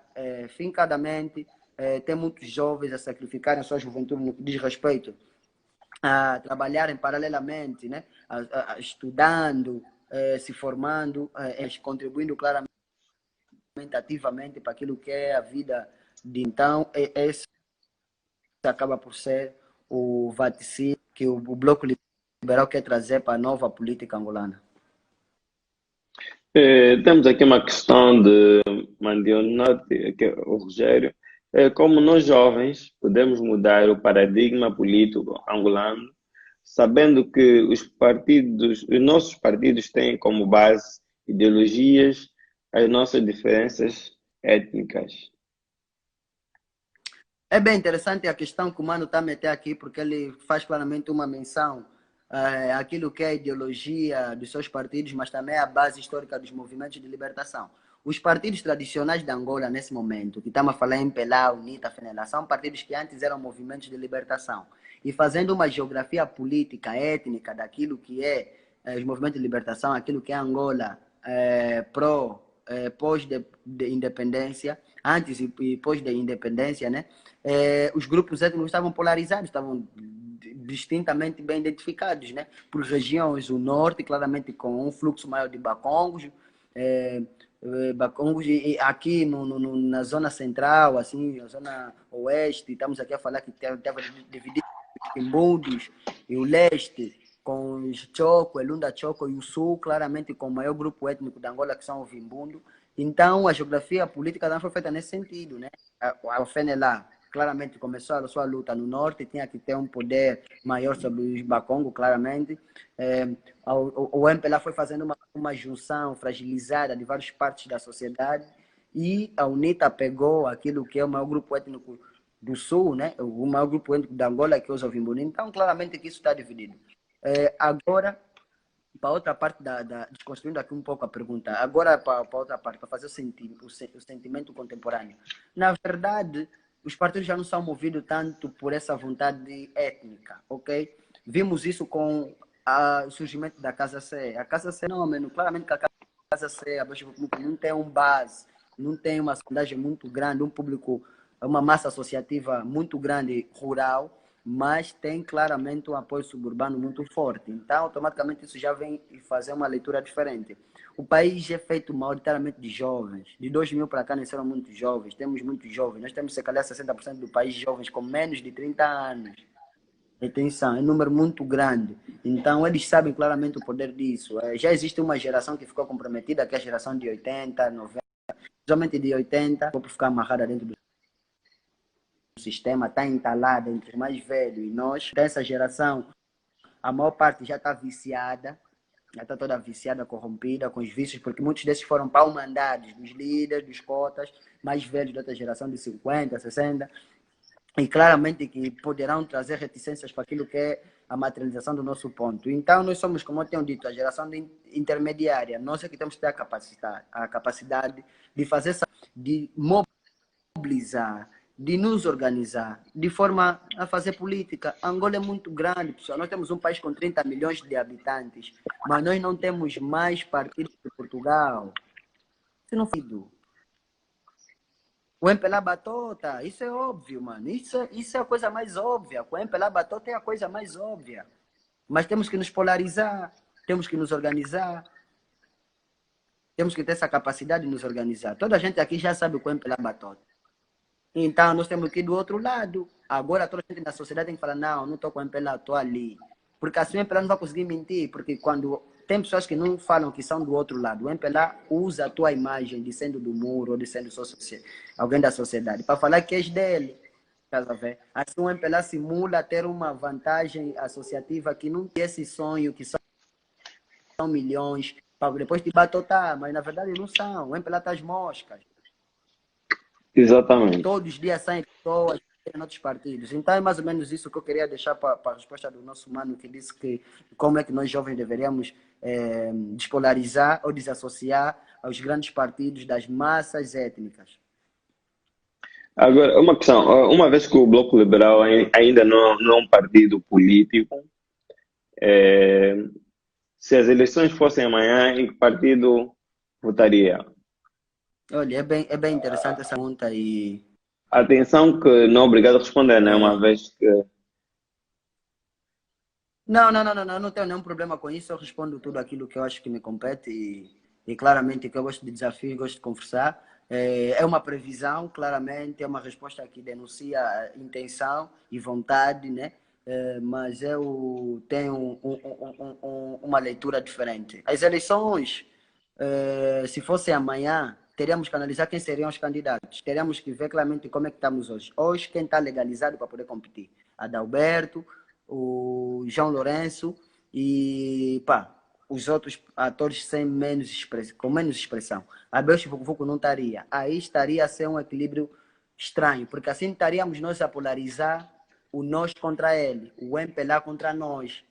fincadamente tem muitos jovens a sacrificarem a sua juventude no que diz respeito a trabalharem paralelamente, né? Estudando, se formando, contribuindo claramente, ativamente para aquilo que é a vida de então. Esse acaba por ser o vaticínio que o Bloco Liberal quer trazer para a nova política angolana. Temos aqui uma questão de Mandionotti, que é o Rogério. Como nós jovens podemos mudar o paradigma político angolano, sabendo que os nossos partidos têm como base ideologias, as nossas diferenças étnicas. É bem interessante a questão que o Mano está a meter aqui, porque ele faz claramente uma menção àquilo que é a ideologia dos seus partidos, mas também a base histórica dos movimentos de libertação. Os partidos tradicionais de Angola, nesse momento, que estamos a falar em Pelá, UNITA, FENELA, são partidos que antes eram movimentos de libertação. E fazendo uma geografia política, étnica, daquilo que é os movimentos de libertação, aquilo que é Angola pós-independência, antes e pós da independência, né? Os grupos étnicos estavam polarizados, estavam distintamente bem identificados, né? Por regiões, o norte, claramente com um fluxo maior de bacongos, bacongos e aqui na zona central, assim, na zona oeste, estamos aqui a falar que estava dividido os quimbundos e o leste, com os Choco, Elunda Choco e o sul, claramente com o maior grupo étnico da Angola, que são os Vimbundo. Então, a geografia política não foi feita nesse sentido, né? A FENELA claramente começou a sua luta no norte, tinha que ter um poder maior sobre os Bakongo, claramente. O MPLA foi fazendo uma junção fragilizada de várias partes da sociedade e a UNITA pegou aquilo que é o maior grupo étnico do sul, né? O maior grupo étnico da Angola, que é os Ovimbundo. Então, claramente que isso está dividido. Agora, para outra parte, desconstruindo aqui um pouco a pergunta, agora para outra parte, para fazer o sentimento contemporâneo. Na verdade, os partidos já não são movidos tanto por essa vontade étnica, ok? Vimos isso com o surgimento da Casa C. A Casa C, não, mano, claramente que a Casa C, a Baixa não tem um base, não tem uma sondagem muito grande, um público, uma massa associativa muito grande, rural, mas tem claramente um apoio suburbano muito forte. Então, automaticamente, isso já vem fazer uma leitura diferente. O país é feito maioritariamente de jovens. De 2000 para cá, nasceram muitos jovens. Temos muitos jovens. Nós temos, se calhar, 60% do país jovens com menos de 30 anos. Atenção, é um número muito grande. Então, eles sabem claramente o poder disso. Já existe uma geração que ficou comprometida, que é a geração de 80, 90, somente de 80, vou ficar amarrada dentro do sistema, está entalada entre os mais velhos e nós. Dessa geração, a maior parte já está viciada, já está toda viciada, corrompida, com os vícios, porque muitos desses foram pau-mandados dos líderes, dos cotas, mais velhos da outra geração de 50, 60, e claramente que poderão trazer reticências para aquilo que é a materialização do nosso ponto. Então, nós somos, como eu tenho dito, a geração intermediária. Nós é que temos que ter a capacidade de fazer, de mobilizar, de nos organizar, de forma a fazer política. Angola é muito grande, pessoal. Nós temos um país com 30 milhões de habitantes, mas nós não temos mais partidos que Portugal. Isso não faz sentido. O MPLA Batota, isso é óbvio, mano. Isso é a coisa mais óbvia. O MPLA Batota é a coisa mais óbvia. Mas temos que nos polarizar, temos que nos organizar, temos que ter essa capacidade de nos organizar. Toda a gente aqui já sabe o que é MPLA Batota. Então, nós temos que ir do outro lado. Agora, toda a gente na sociedade tem que falar, não estou com o MPLA, estou ali. Porque assim o MPLA não vai conseguir mentir, porque quando tem pessoas que não falam que são do outro lado, o MPLA usa a tua imagem de sendo do muro ou de sendo alguém da sociedade, para falar que és dele. Estás a ver? Assim o MPLA simula ter uma vantagem associativa que não tem esse sonho, que são milhões, para depois te batotar, mas na verdade não são. O MPLA está às moscas. Exatamente. Todos os dias saem pessoas em outros partidos. Então é mais ou menos isso que eu queria deixar para a resposta do nosso mano, que disse que como é que nós jovens deveríamos despolarizar ou desassociar aos grandes partidos das massas étnicas. Agora, uma questão. Uma vez que o Bloco Liberal ainda não é um partido político, se as eleições fossem amanhã, em que partido votaria? Olha, é bem interessante essa pergunta e Atenção que não é obrigado a responder, né? Uma vez que... Não tenho nenhum problema com isso. Eu respondo tudo aquilo que eu acho que me compete e claramente que eu gosto de desafios, gosto de conversar. É uma previsão, claramente, é uma resposta que denuncia intenção e vontade, né? Mas eu tenho uma leitura diferente. As eleições, se fosse amanhã, teríamos que analisar quem seriam os candidatos. Teríamos que ver claramente como é que estamos hoje. Hoje, quem está legalizado para poder competir? Adalberto, o João Lourenço e pá, os outros atores com menos expressão. Abel Chivucuvuco não estaria. Aí estaria a ser um equilíbrio estranho, porque assim estaríamos nós a polarizar o nós contra ele, o MPLA contra nós.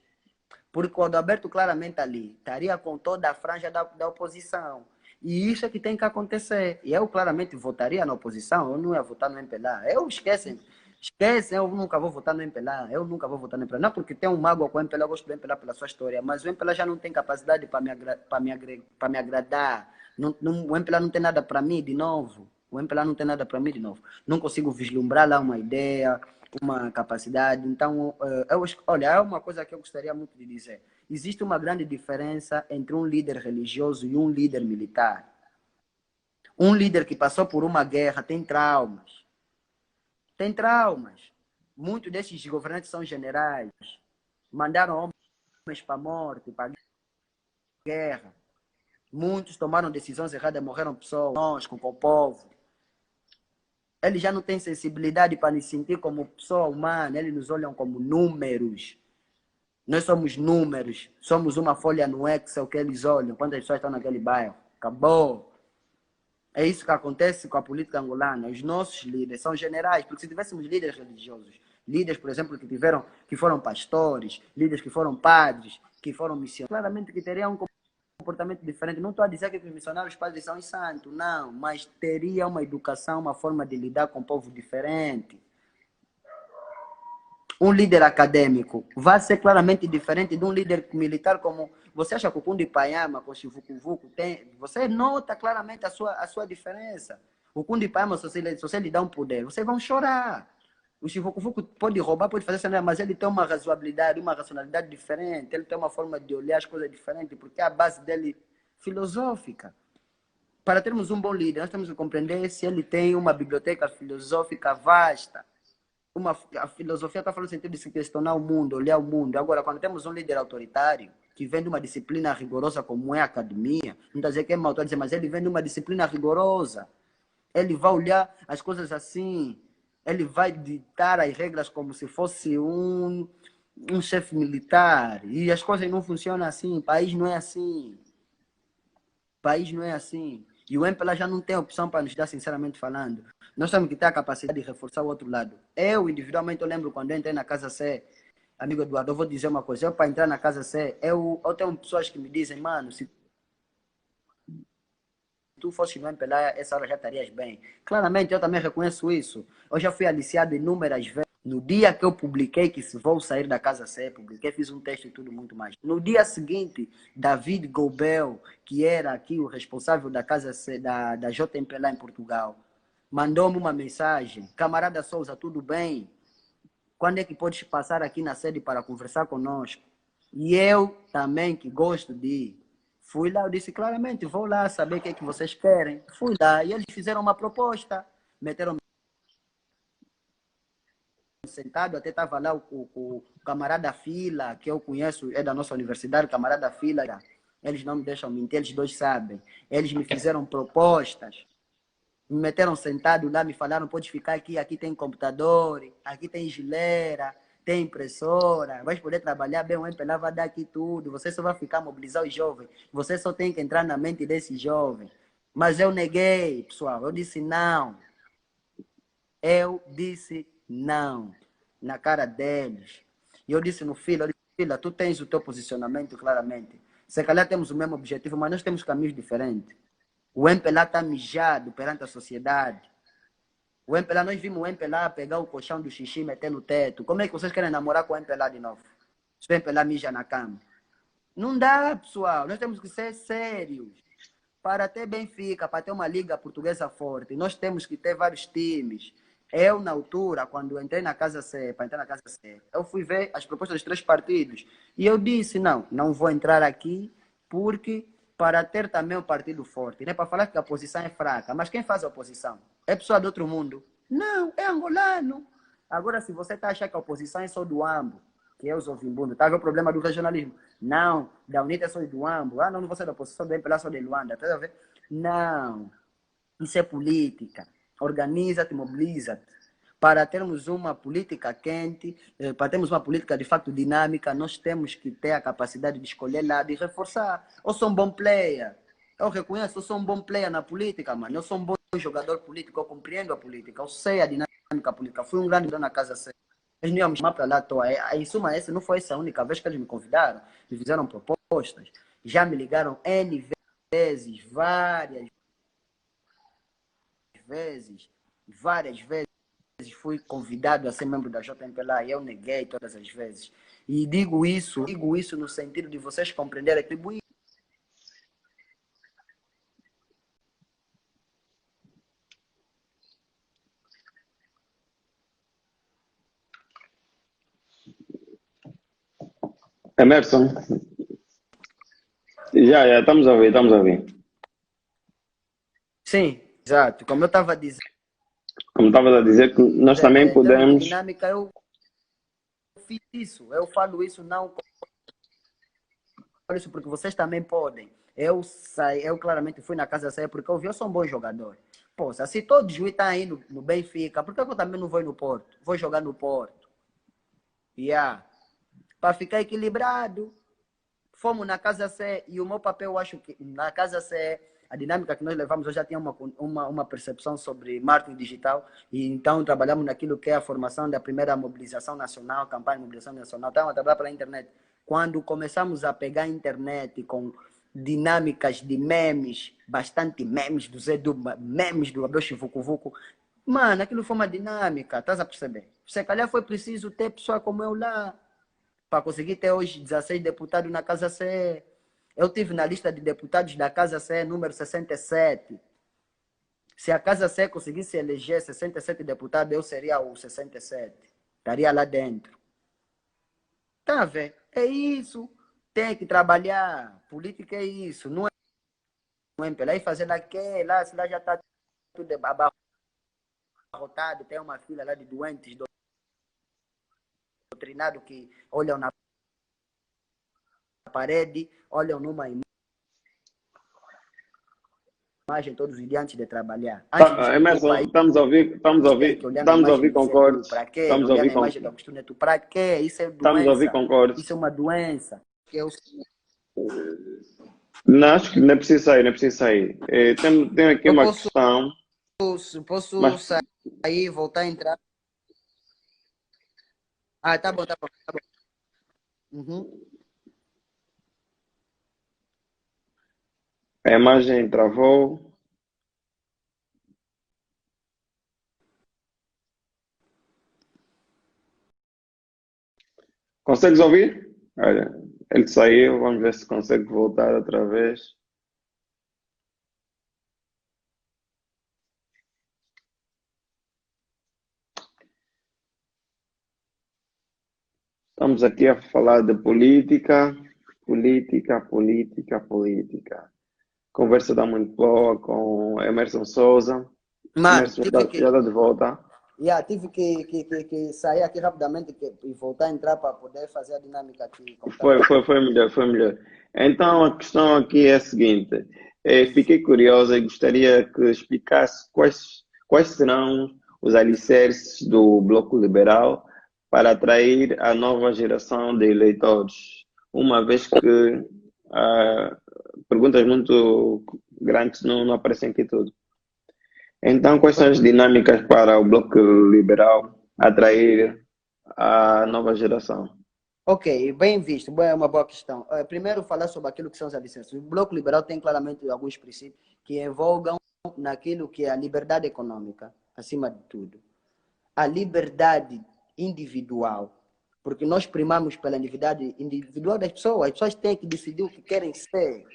Porque o Adalberto claramente ali estaria com toda a franja da oposição. E isso é que tem que acontecer. E eu claramente votaria na oposição, eu não ia votar no MPLA. Esquecem, eu nunca vou votar no MPLA, eu nunca vou votar no MPLA. Não porque tem um mágoa com o MPLA, eu gosto do MPLA pela sua história, mas o MPLA já não tem capacidade para me agradar. O MPLA não tem nada para mim de novo. O MPLA não tem nada para mim de novo. Não consigo vislumbrar lá uma ideia, uma capacidade. Então, olha, é uma coisa que eu gostaria muito de dizer. Existe uma grande diferença entre um líder religioso e um líder militar. Um líder que passou por uma guerra tem traumas. Tem traumas. Muitos desses governantes são generais. Mandaram homens para a morte, para a guerra. Muitos tomaram decisões erradas, morreram pessoas, com o povo. Eles já não têm sensibilidade para nos sentir como pessoa humana. Eles nos olham como números. Nós somos números. Somos uma folha no Excel que eles olham. Quantas pessoas estão naquele bairro? Acabou. É isso que acontece com a política angolana. Os nossos líderes são generais, porque se tivéssemos líderes religiosos, líderes, por exemplo, que foram pastores, líderes que foram padres, que foram missionários, claramente que teriam um comportamento diferente. Não estou a dizer que os missionários, padres são santos, não, mas teria uma educação, uma forma de lidar com o povo diferente. Um líder acadêmico vai ser claramente diferente de um líder militar como... Você acha que o Kundi Payama com o Chivucuvuco tem... Você nota claramente a sua diferença. O Kundi Payama, se você lhe dá um poder, vocês vão chorar. O Chivucuvuco pode roubar, pode fazer cenário, mas ele tem uma razoabilidade, uma racionalidade diferente. Ele tem uma forma de olhar as coisas diferente, porque é a base dele filosófica. Para termos um bom líder, nós temos que compreender se ele tem uma biblioteca filosófica vasta. A filosofia está falando no sentido de se questionar o mundo, olhar o mundo. Agora, quando temos um líder autoritário, que vem de uma disciplina rigorosa como é a academia, não está dizendo que é mal, está dizendo, mas ele vem de uma disciplina rigorosa. Ele vai olhar as coisas assim, ele vai ditar as regras como se fosse um chefe militar. E as coisas não funcionam assim, o país não é assim. O país não é assim. E o MPLA já não tem opção para nos dar, sinceramente falando. Nós temos que ter a capacidade de reforçar o outro lado. Eu, individualmente, eu lembro quando eu entrei na Casa C, amigo Eduardo, eu vou dizer uma coisa. Eu, para entrar na Casa C, eu tenho pessoas que me dizem, mano, se tu fosses no MPLA, essa hora já estarias bem. Claramente, eu também reconheço isso. Eu já fui aliciado inúmeras vezes. No dia que eu publiquei que vou sair da Casa C, publiquei, fiz um texto e tudo muito mais. No dia seguinte, David Gobel, que era aqui o responsável da Casa C, da JMP lá em Portugal, mandou-me uma mensagem. Camarada Souza, tudo bem? Quando é que podes passar aqui na sede para conversar conosco? E eu também, que gosto de ir, fui lá, eu disse claramente, vou lá saber o que é que vocês querem. Fui lá e eles fizeram uma proposta. Meteram sentado, até estava lá o camarada Fila, que eu conheço, é da nossa universidade, camarada Fila. Eles não me deixam mentir, eles dois sabem. Eles me fizeram propostas, me meteram sentado lá, me falaram, pode ficar aqui, aqui tem computador, aqui tem geleira, tem impressora, vais poder trabalhar bem, o MPLA vai dar aqui tudo, você só vai ficar mobilizar os jovens, você só tem que entrar na mente desse jovem. Mas eu neguei, pessoal, eu disse não. Eu disse não, na cara deles. E eu disse no filho, eu disse, filha, tu tens o teu posicionamento claramente. Se calhar temos o mesmo objetivo, mas nós temos caminhos diferentes. O MPLA está mijado perante a sociedade. O MPLA, nós vimos o MPLA pegar o colchão do xixi e meter no teto. Como é que vocês querem namorar com o MPLA de novo? Se o MPLA mija na cama. Não dá, pessoal. Nós temos que ser sérios. Para ter Benfica, para ter uma liga portuguesa forte, nós temos que ter vários times. Eu, na altura, quando entrei na Casa C, para entrar na Casa C, eu fui ver as propostas dos três partidos. E eu disse, não vou entrar aqui porque para ter também um partido forte, né? Para falar que a oposição é fraca. Mas quem faz a oposição? É pessoa de outro mundo? Não, é angolano. Agora, se você está achando que a oposição é só do AMBO, que é os ouvimbundos, está a ver o problema do regionalismo? Não, da UNITA sou do AMBO. Ah, não vou ser da oposição, do MPLA sou de Luanda. Tá a ver? Não, isso é política. Organiza-te, mobiliza-te. Para termos uma política quente, para termos uma política de facto dinâmica, nós temos que ter a capacidade de escolher lado e reforçar. Eu sou um bom player. Eu reconheço, eu sou um bom player na política, mano. Eu sou um bom jogador político, eu compreendo a política, eu sei a dinâmica política. Fui um grande dono na Casa C. Eles não iam me chamar para lá à toa. Em suma, essa não foi essa a única vez que eles me convidaram. Me fizeram propostas. Já me ligaram N vezes, várias vezes fui convidado a ser membro da JMPLA e eu neguei todas as vezes. E digo isso no sentido de vocês compreenderem, atribuir. Emerson, já, estamos a ouvir, estamos a ouvir. Sim, exato. Como eu estava dizendo, Como estavas a dizer, que nós também em termos de podemos. dinâmica, eu fiz isso. Eu falo isso não falo isso porque vocês também podem. Eu claramente fui na Casa Saia porque eu sou um bom jogador. Poxa, se todo juiz está indo no Benfica, por que eu também não vou ir no Porto? Vou jogar no Porto. Yeah. Para ficar equilibrado. Fomos na Casa C e o meu papel, eu acho que na Casa C, a dinâmica que nós levamos, eu já tinha uma percepção sobre marketing digital e então trabalhamos naquilo que é a formação da primeira mobilização nacional, campanha de mobilização nacional, estávamos a trabalhar pela internet. Quando começamos a pegar a internet com dinâmicas de memes, bastante memes do Zé Duba, memes do Abel Chivucuvuco, mano, aquilo foi uma dinâmica, estás a perceber? Se calhar foi preciso ter pessoa como eu lá, para conseguir ter hoje 16 deputados na Casa C. Eu tive na lista de deputados da Casa C, número 67. Se a Casa C conseguisse eleger 67 deputados, eu seria o 67. Estaria lá dentro. Tá a ver? É isso. Tem que trabalhar. Política é isso. Não é MPLA e fazer lá, se lá já está tudo abarrotado, tem uma fila lá de doentes doutrinados que olham na parede, olham numa imagem todos os dias antes de trabalhar. Antes de Emerson, país, tem que olhar na estamos a imagem ouvir do Zedu. concordes. Para quê? Estamos a Olhar ouvir na con... imagem do Augusto Neto. Para quê? Isso é Estamos a ouvir doença. concordes. Isso é uma doença. Que eu... Não, acho que não é preciso sair, não é preciso sair. Tem aqui eu uma questão. posso Mas sair, voltar a entrar. Ah, tá bom, tá bom. Tá bom. Uhum. a imagem travou. Consegues ouvir? Olha, ele saiu, vamos ver se consegue voltar outra vez. Estamos aqui a falar de política, política. Conversa está muito boa com Emerson Souza. Mano, Emerson já está de volta. tive que sair aqui rapidamente e voltar a entrar para poder fazer a dinâmica aqui. Foi melhor. Então a questão aqui é a seguinte: fiquei curiosa e gostaria que explicasse quais serão os alicerces do Bloco Liberal para atrair a nova geração de eleitores, uma vez que perguntas muito grandes não aparecem aqui tudo. Então, quais são as dinâmicas para o Bloco Liberal atrair a nova geração? Ok, bem visto, é uma boa questão. Primeiro, falar sobre aquilo que são os alicerces. O Bloco Liberal tem claramente alguns princípios que envolvam naquilo que é a liberdade econômica, acima de tudo. A liberdade individual, porque nós primamos pela liberdade individual das pessoas. As pessoas têm que decidir o que querem ser.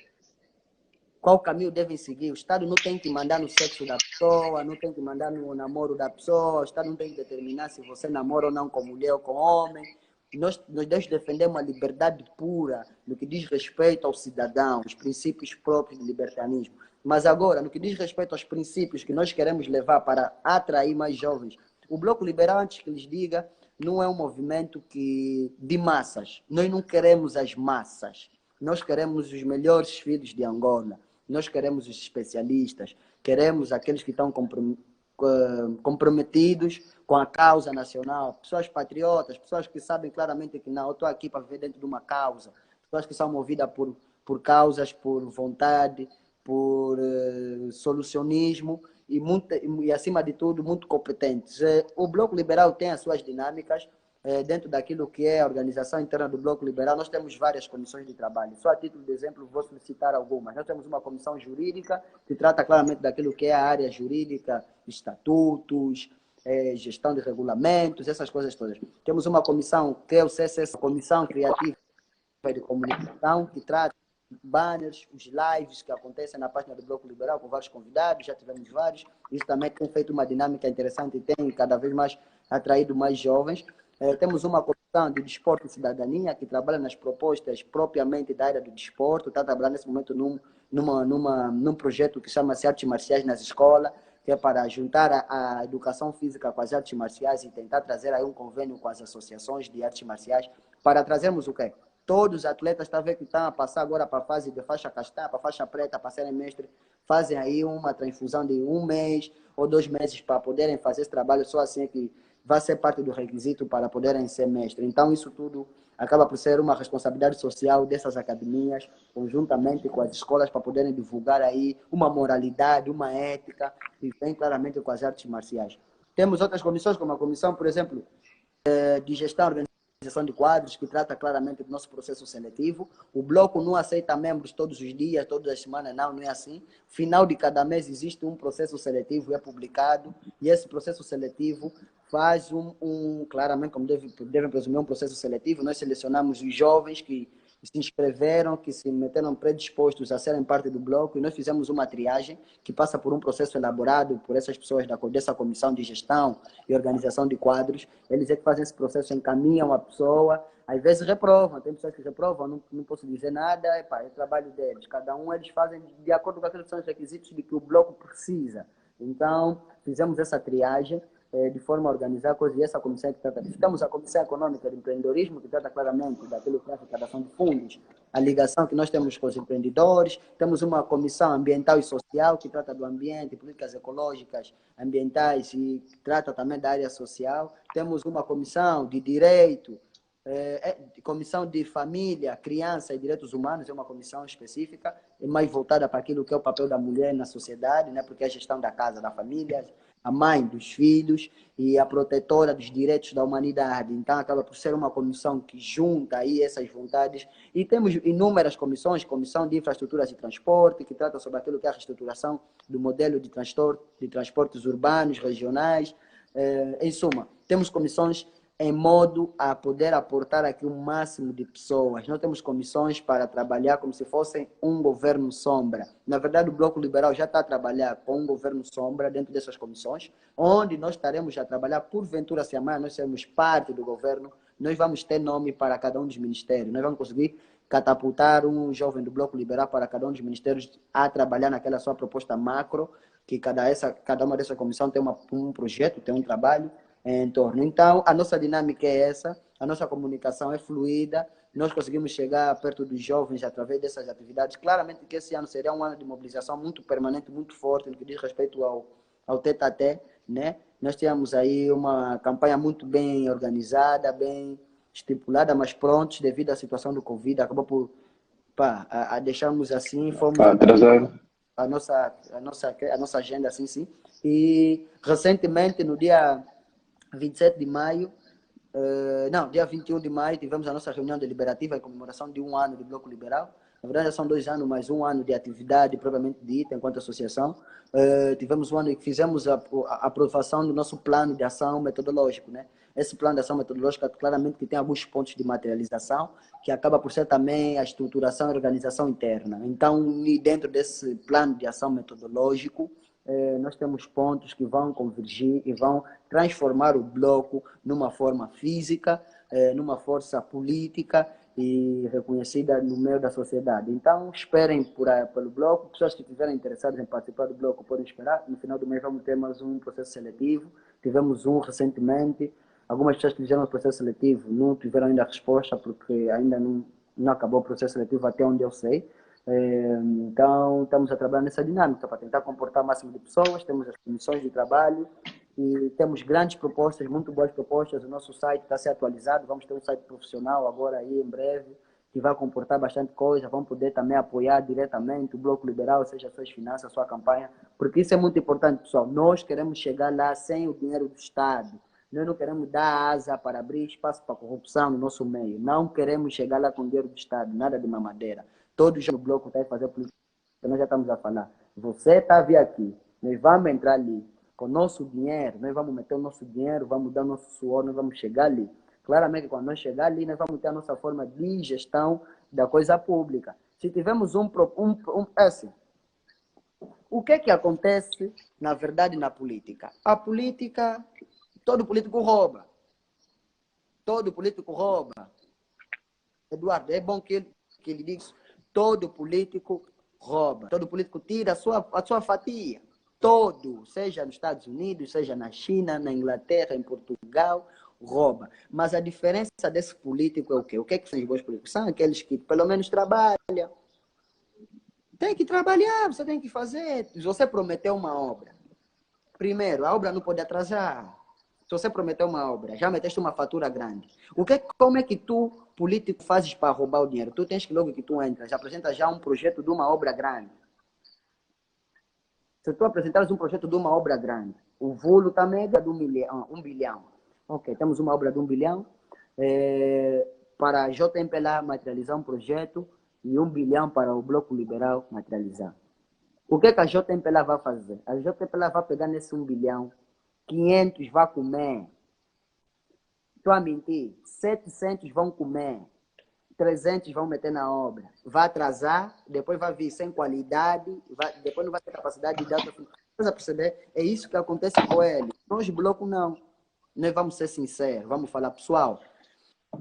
qual caminho devem seguir. O Estado não tem que mandar no sexo da pessoa, não tem que mandar no namoro da pessoa, o Estado não tem que determinar se você namora ou não com mulher ou com homem. Nós defendemos a liberdade pura no que diz respeito ao cidadão, os princípios próprios do libertarianismo. Mas agora, no que diz respeito aos princípios que nós queremos levar para atrair mais jovens, o Bloco Liberal, antes que lhes diga, não é um movimento de massas. Nós não queremos as massas. Nós queremos os melhores filhos de Angola. Nós queremos os especialistas. Queremos aqueles que estão comprometidos com a causa nacional. Pessoas patriotas, pessoas que sabem claramente que não, eu estou aqui para viver dentro de uma causa. Pessoas que são movidas por causas, por vontade, por solucionismo e, acima de tudo, muito competentes. O Bloco Liberal tem as suas dinâmicas. Dentro daquilo que é a organização interna do Bloco Liberal, nós temos várias comissões de trabalho. Só a título de exemplo, vou citar algumas. Nós temos uma comissão jurídica, que trata claramente daquilo que é a área jurídica, estatutos, gestão de regulamentos, essas coisas todas. Temos uma comissão, que é o CSS, Comissão Criativa de Comunicação, que trata banners, os lives que acontecem na página do Bloco Liberal, com vários convidados, já tivemos vários. Isso também tem feito uma dinâmica interessante e tem cada vez mais atraído mais jovens. Temos uma comissão de desporto e cidadania que trabalha nas propostas propriamente da área do desporto, está trabalhando nesse momento num projeto que chama-se Artes Marciais nas Escolas, que é para juntar a educação física com as artes marciais e tentar trazer aí um convênio com as associações de artes marciais para trazermos o quê? Todos os atletas que estão a passar agora para a fase de faixa castanha, para a faixa preta, para serem mestre, fazem aí uma transfusão de 1 mês ou 2 meses para poderem fazer esse trabalho, só assim é que vai ser parte do requisito para poderem ser mestre. Então, isso tudo acaba por ser uma responsabilidade social dessas academias, conjuntamente com as escolas, para poderem divulgar aí uma moralidade, uma ética, e vem claramente com as artes marciais. Temos outras comissões, como a comissão, por exemplo, de gestão organização de quadros, que trata claramente do nosso processo seletivo. O bloco não aceita membros todos os dias, todas as semanas, não é assim. Final de cada mês existe um processo seletivo, é publicado, e esse processo seletivo faz claramente, como devem presumir, um processo seletivo. Nós selecionamos os jovens que se inscreveram, que se meteram predispostos a serem parte do bloco, e nós fizemos uma triagem que passa por um processo elaborado por essas pessoas dessa comissão de gestão e organização de quadros. Eles é que fazem esse processo, encaminham a pessoa, às vezes reprovam, tem pessoas que reprovam, não posso dizer nada, é o trabalho deles. Cada um eles fazem de acordo com aqueles que são os requisitos de que o bloco precisa. Então, fizemos essa triagem de forma a organizar a coisa, e essa comissão que trata disso. Temos a Comissão Econômica de Empreendedorismo, que trata claramente daquilo que é a arrecadação de fundos, a ligação que nós temos com os empreendedores. Temos uma Comissão Ambiental e Social, que trata do ambiente, políticas ecológicas, ambientais, e trata também da área social. Temos uma Comissão de Direito, Comissão de Família, Criança e Direitos Humanos, é uma comissão específica, mais voltada para aquilo que é o papel da mulher na sociedade, né? Porque é a gestão da casa, da família, a mãe dos filhos e a protetora dos direitos da humanidade. Então, acaba por ser uma comissão que junta aí essas vontades. E temos inúmeras comissões, Comissão de Infraestruturas e Transporte, que trata sobre aquilo que é a reestruturação do modelo de transportes urbanos, regionais. Em suma, temos comissões em modo a poder aportar aqui o máximo de pessoas. Nós temos comissões para trabalhar como se fossem um governo sombra. Na verdade, o Bloco Liberal já está a trabalhar com um governo sombra dentro dessas comissões, onde nós estaremos a trabalhar, porventura, se amanhã nós sermos parte do governo, nós vamos ter nome para cada um dos ministérios. Nós vamos conseguir catapultar um jovem do Bloco Liberal para cada um dos ministérios a trabalhar naquela sua proposta macro, que cada uma dessas comissões tem um projeto, tem um trabalho em torno. Então, a nossa dinâmica é essa, a nossa comunicação é fluida, nós conseguimos chegar perto dos jovens através dessas atividades. Claramente que esse ano seria um ano de mobilização muito permanente, muito forte, no que diz respeito ao tete-a-tete, né? Nós tínhamos aí uma campanha muito bem organizada, bem estipulada, mas prontos, devido à situação do Covid, acabou por deixarmos assim, fomos atrasado. a nossa agenda assim, sim. E recentemente, no dia 27 de maio, dia 21 de maio, tivemos a nossa reunião deliberativa em comemoração de 1 ano do Bloco Liberal. Na verdade, já são 2 anos, mais 1 ano de atividade propriamente dita enquanto associação. Tivemos um ano que fizemos a aprovação do nosso plano de ação metodológico, né? Esse plano de ação metodológica, claramente, que tem alguns pontos de materialização, que acaba por ser também a estruturação e organização interna. Então, dentro desse plano de ação metodológico, nós temos pontos que vão convergir e vão transformar o bloco numa forma física, numa força política e reconhecida no meio da sociedade. Então, esperem pelo bloco. Pessoas que estiverem interessadas em participar do bloco podem esperar. No final do mês vamos ter mais um processo seletivo. Tivemos um recentemente. Algumas pessoas que fizeram o processo seletivo não tiveram ainda a resposta porque ainda não acabou o processo seletivo até onde eu sei. Então, estamos a trabalhar nessa dinâmica para tentar comportar o máximo de pessoas. Temos as comissões de trabalho e temos grandes propostas, muito boas propostas. O nosso site está a ser atualizado. Vamos ter um site profissional agora aí em breve, que vai comportar bastante coisa. Vamos poder também apoiar diretamente o Bloco Liberal, seja suas finanças, a sua campanha, porque isso é muito importante, pessoal. Nós queremos chegar lá sem o dinheiro do Estado. Nós não queremos dar asa para abrir espaço para corrupção no nosso meio. Não queremos chegar lá com dinheiro do Estado, nada de mamadeira. Todos no bloco estão a fazer política, nós já estamos a falar. Você está a vir aqui, nós vamos entrar ali com o nosso dinheiro, nós vamos meter o nosso dinheiro, vamos dar o nosso suor, nós vamos chegar ali. Claramente, quando nós chegar ali, nós vamos ter a nossa forma de gestão da coisa pública. Se tivermos assim, o que é que acontece, na verdade, na política? A política, todo político rouba. Todo político rouba. Eduardo, é bom que ele diga isso. Todo político rouba. Todo político tira a sua fatia. Todo, seja nos Estados Unidos, seja na China, na Inglaterra, em Portugal, rouba. Mas a diferença desse político é o quê? O que é que são os bons políticos? São aqueles que pelo menos trabalham. Tem que trabalhar, você tem que fazer. Se você prometeu uma obra, primeiro, a obra não pode atrasar. Se você prometeu uma obra, já meteste uma fatura grande. Como é que tu, político, fazes para roubar o dinheiro? Tu tens que logo que tu entras, apresenta já um projeto de uma obra grande. Se tu apresentares um projeto de uma obra grande, o vulo está mega de 1 bilhão. Ok, temos uma obra de 1 bilhão. Para a JMPLA materializar um projeto e 1 bilhão para o Bloco Liberal materializar. O que a JMPLA vai fazer? A JMPLA vai pegar nesse 1 bilhão, 500 vai comer. Estou a mentir. 700 vão comer. 300 vão meter na obra. Vai atrasar, depois vai vir sem qualidade, depois não vai ter capacidade de dar. Você a perceber? É isso que acontece com ele. Nós, bloco, não. Nós vamos ser sinceros. Vamos falar, pessoal,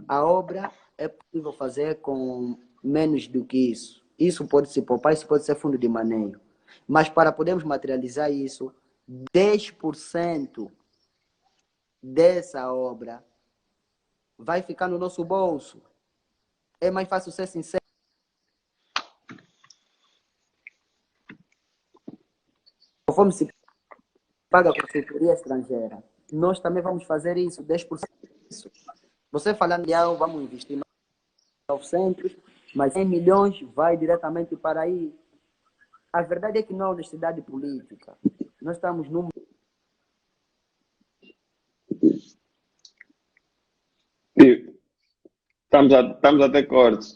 a obra é possível fazer com menos do que isso. Isso pode se poupar, isso pode ser fundo de maneio. Mas para podermos materializar isso, 10% dessa obra vai ficar no nosso bolso. É mais fácil ser sincero. Conforme se paga a consultoria estrangeira, nós também vamos fazer isso, 10%. Você falando de algo, vamos investir 900, mas 100 milhões vai diretamente para aí. A verdade é que não há honestidade política. Nós estamos num... Estamos a ter cortes,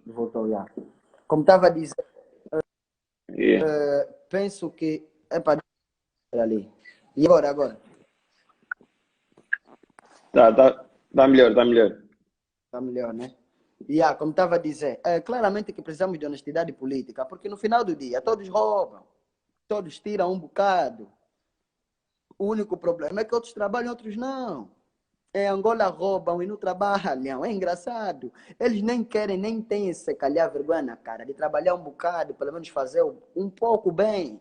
Voltou já. Como estava a dizer, Yeah. penso que é para ali. E agora? Tá melhor, tá melhor. Está melhor, né? Como estava a dizer, claramente que precisamos de honestidade política, porque no final do dia todos roubam, todos tiram um bocado. O único problema é que outros trabalham, outros não. Em Angola roubam e não trabalham. É engraçado. Eles nem querem, nem têm esse calhar vergonha na cara de trabalhar um bocado, pelo menos fazer um pouco bem.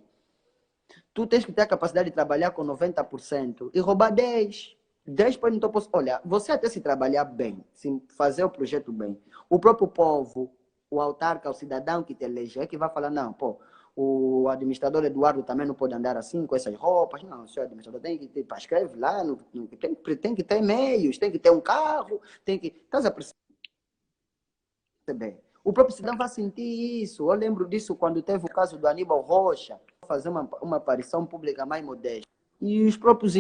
Tu tens que ter a capacidade de trabalhar com 90% e roubar 10%. 10% não posso. Olha, você até se trabalhar bem, se fazer o projeto bem, o próprio povo, o autarca, o cidadão que te elege, é que vai falar, não, pô, o administrador Eduardo também não pode andar assim, com essas roupas. Não, o senhor administrador tem que ter, escreve lá, tem que ter meios, tem que ter um carro, tem que... Estás a perceber? O próprio cidadão vai sentir isso. Eu lembro disso quando teve o caso do Aníbal Rocha, fazer uma aparição pública mais modesta. E os próprios...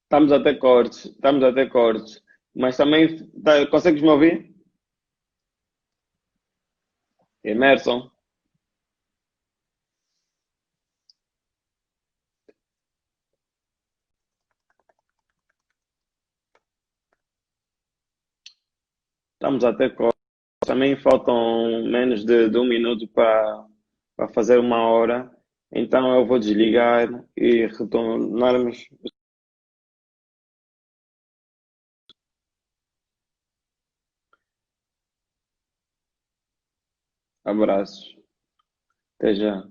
Estamos a ter cortes. Mas também, consegues me ouvir? Emerson? Estamos até com. Também faltam menos de um minuto para fazer uma hora. Então eu vou desligar e retornarmos. Abraços. Até já.